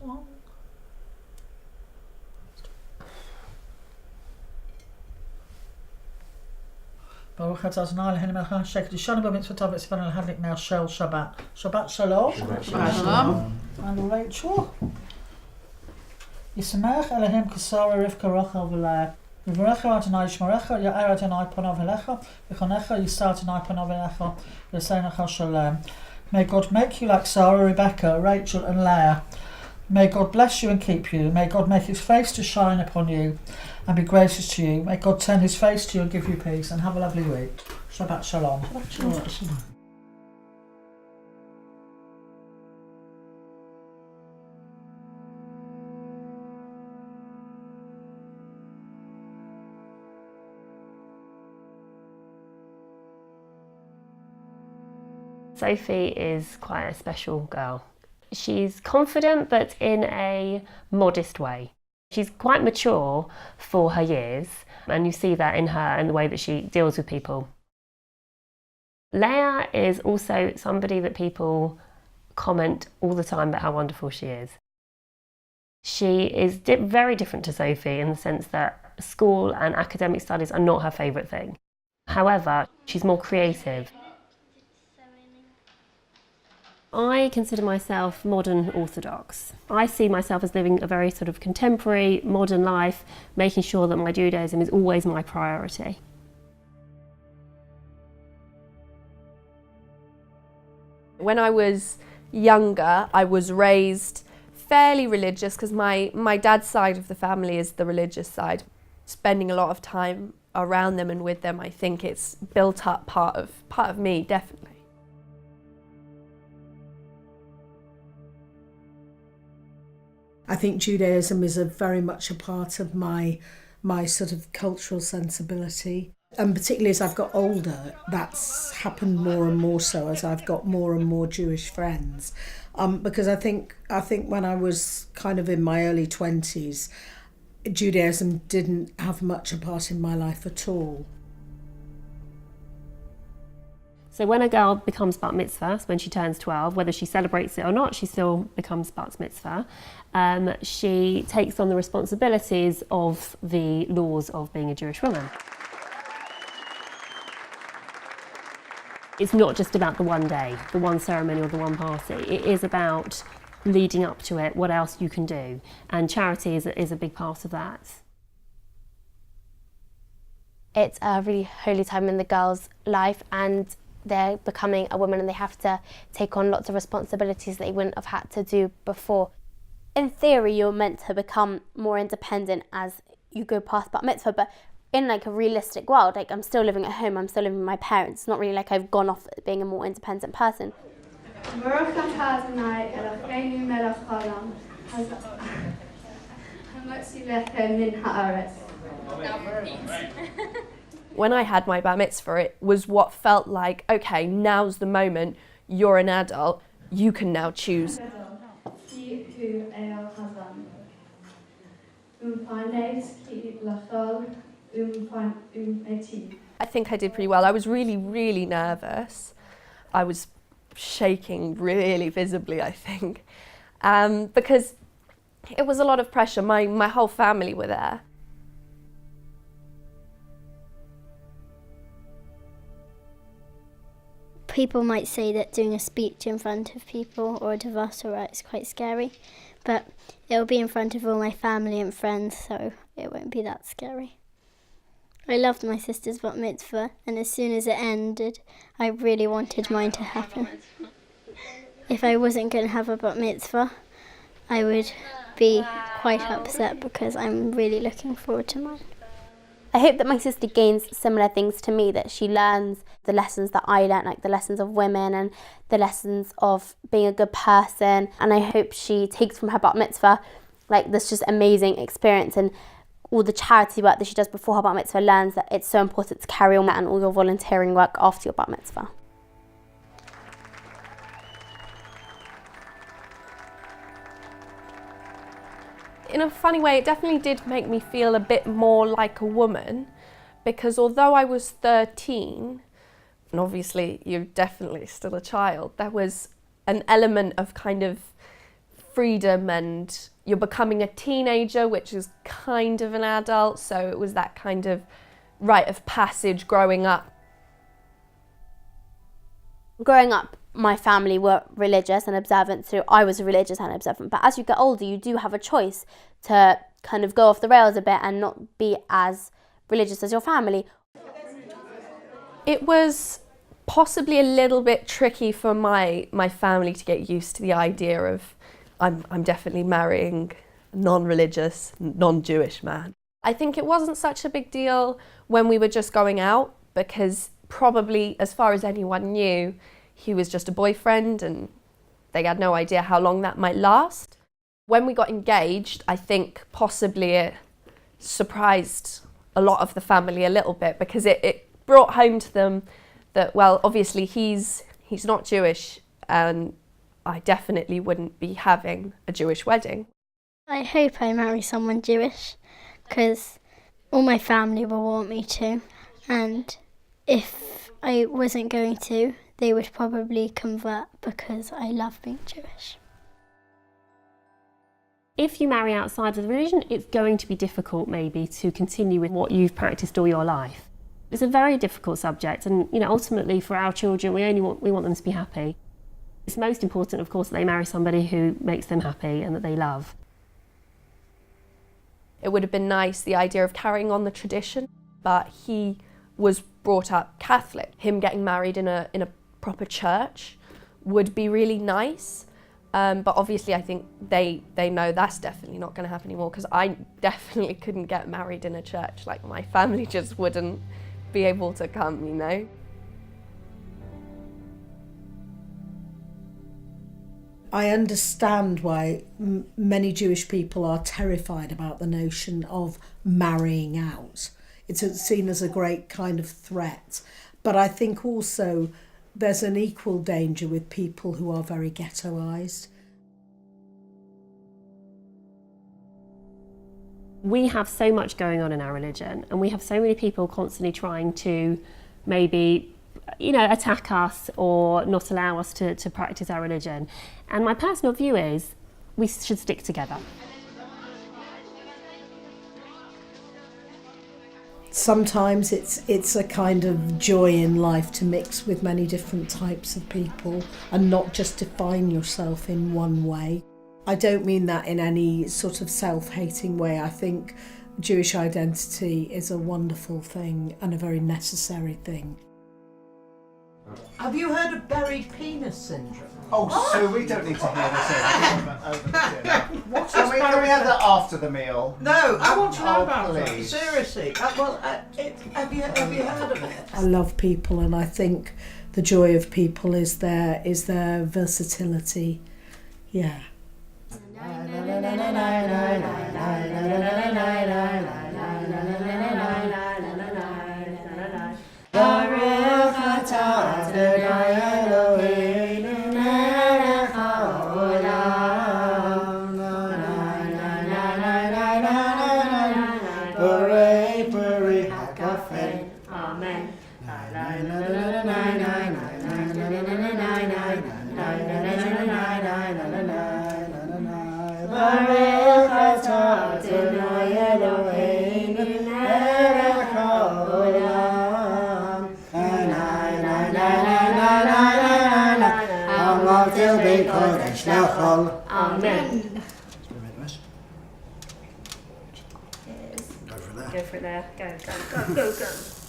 long. Baruch atah Adonai Eloheinu melech haolam she'eked ishanu b'mitzvot v'tzivanu l'hadlik ner shel Shabbat. Shabbat shalom. Shabbat shalom. And Rachel. Yisamech Elohim Kisara Rivka Rachel v'Leah. V'varecha Adonai Yishmerecha, Ya'er Adonai panav elecha, v'chonecha Yisar Adonai panav elecha, v'yaseinecha shalom. May God make you like Sarah, Rebecca, Rachel and Leah. May God bless you and keep you. May God make his face to shine upon you and be gracious to you. May God turn his face to you and give you peace. And have a lovely week. Shabbat shalom. Shabbat shalom. Sophie is quite a special girl. She's confident, but in a modest way. She's quite mature for her years, and you see that in her and the way that she deals with people. Leah is also somebody that people comment all the time about how wonderful she is. She is very different to Sophie in the sense that school and academic studies are not her favourite thing. However, she's more creative. I consider myself modern orthodox. I see myself as living a very sort of contemporary, modern life, making sure that my Judaism is always my priority. When I was younger, I was raised fairly religious because my dad's side of the family is the religious side. Spending a lot of time around them and with them, I think it's built up part of me, definitely. I think Judaism is very much a part of my sort of cultural sensibility. And particularly as I've got older, that's happened more and more so as I've got more and more Jewish friends. Because I think when I was kind of in my early 20s, Judaism didn't have much a part in my life at all. So when a girl becomes bat mitzvah, when she turns 12, whether she celebrates it or not, she still becomes bat mitzvah. She takes on the responsibilities of the laws of being a Jewish woman. It's not just about the one day, the one ceremony or the one party. It is about leading up to it, what else you can do. And charity is a big part of that. It's a really holy time in the girl's life, and they're becoming a woman and they have to take on lots of responsibilities they wouldn't have had to do before. In theory, you're meant to become more independent as you go past bat mitzvah, but in like a realistic world, like I'm still living at home, I'm still living with my parents. It's not really like I've gone off being a more independent person. When I had my bar mitzvah, it was what felt like, okay, now's the moment, you're an adult, you can now choose. I think I did pretty well. I was really, really nervous. I was shaking really visibly, I think, because it was a lot of pressure. My whole family were there. People might say that doing a speech in front of people or a devasora is quite scary, but it'll be in front of all my family and friends, so it won't be that scary. I loved my sister's bat mitzvah, and as soon as it ended, I really wanted mine to happen. If I wasn't going to have a bat mitzvah, I would be quite upset because I'm really looking forward to mine. I hope that my sister gains similar things to me, that she learns the lessons that I learned, like the lessons of women and the lessons of being a good person. And I hope she takes from her bat mitzvah like this just amazing experience, and all the charity work that she does before her bat mitzvah, learns that it's so important to carry on that and all your volunteering work after your bat mitzvah. In a funny way, it definitely did make me feel a bit more like a woman, because although I was 13, and obviously you're definitely still a child, there was an element of kind of freedom, and you're becoming a teenager, which is kind of an adult, so it was that kind of rite of passage growing up. Growing up, my family were religious and observant, so I was religious and observant. But as you get older, you do have a choice to kind of go off the rails a bit and not be as religious as your family. It was possibly a little bit tricky for my family to get used to the idea of I'm definitely marrying a non-religious, non-Jewish man. I think it wasn't such a big deal when we were just going out, because probably as far as anyone knew, he was just a boyfriend and they had no idea how long that might last. When we got engaged, I think possibly it surprised a lot of the family a little bit, because it brought home to them that, well, obviously he's not Jewish and I definitely wouldn't be having a Jewish wedding. I hope I marry someone Jewish, because all my family will want me to, and if I wasn't going to, they would probably convert because I love being Jewish. If you marry outside of the religion, it's going to be difficult maybe to continue with what you've practiced all your life. It's a very difficult subject, and ultimately for our children we want them to be happy. It's most important, of course, that they marry somebody who makes them happy and that they love. It would have been nice, the idea of carrying on the tradition, but he was brought up Catholic. Him getting married in a proper church would be really nice, but obviously I think they know that's definitely not going to happen anymore, because I definitely couldn't get married in a church. Like, my family just wouldn't be able to come, I understand why many Jewish people are terrified about the notion of marrying out. It's seen as a great kind of threat. But I think also there's an equal danger with people who are very ghettoised. We have so much going on in our religion, and we have so many people constantly trying to maybe attack us or not allow us to practice our religion. And my personal view is we should stick together. Sometimes it's a kind of joy in life to mix with many different types of people and not just define yourself in one way. I don't mean that in any sort of self-hating way. I think Jewish identity is a wonderful thing and a very necessary thing. Have you heard of buried penis syndrome? Oh, so we don't need to hear this. What is Can we have that after the meal? No, I want to know Oh, about it. please. Seriously. Have you heard of it? I love people, and I think the joy of people is their versatility. Yeah. Amen. Go for it there. Go for it there. Go.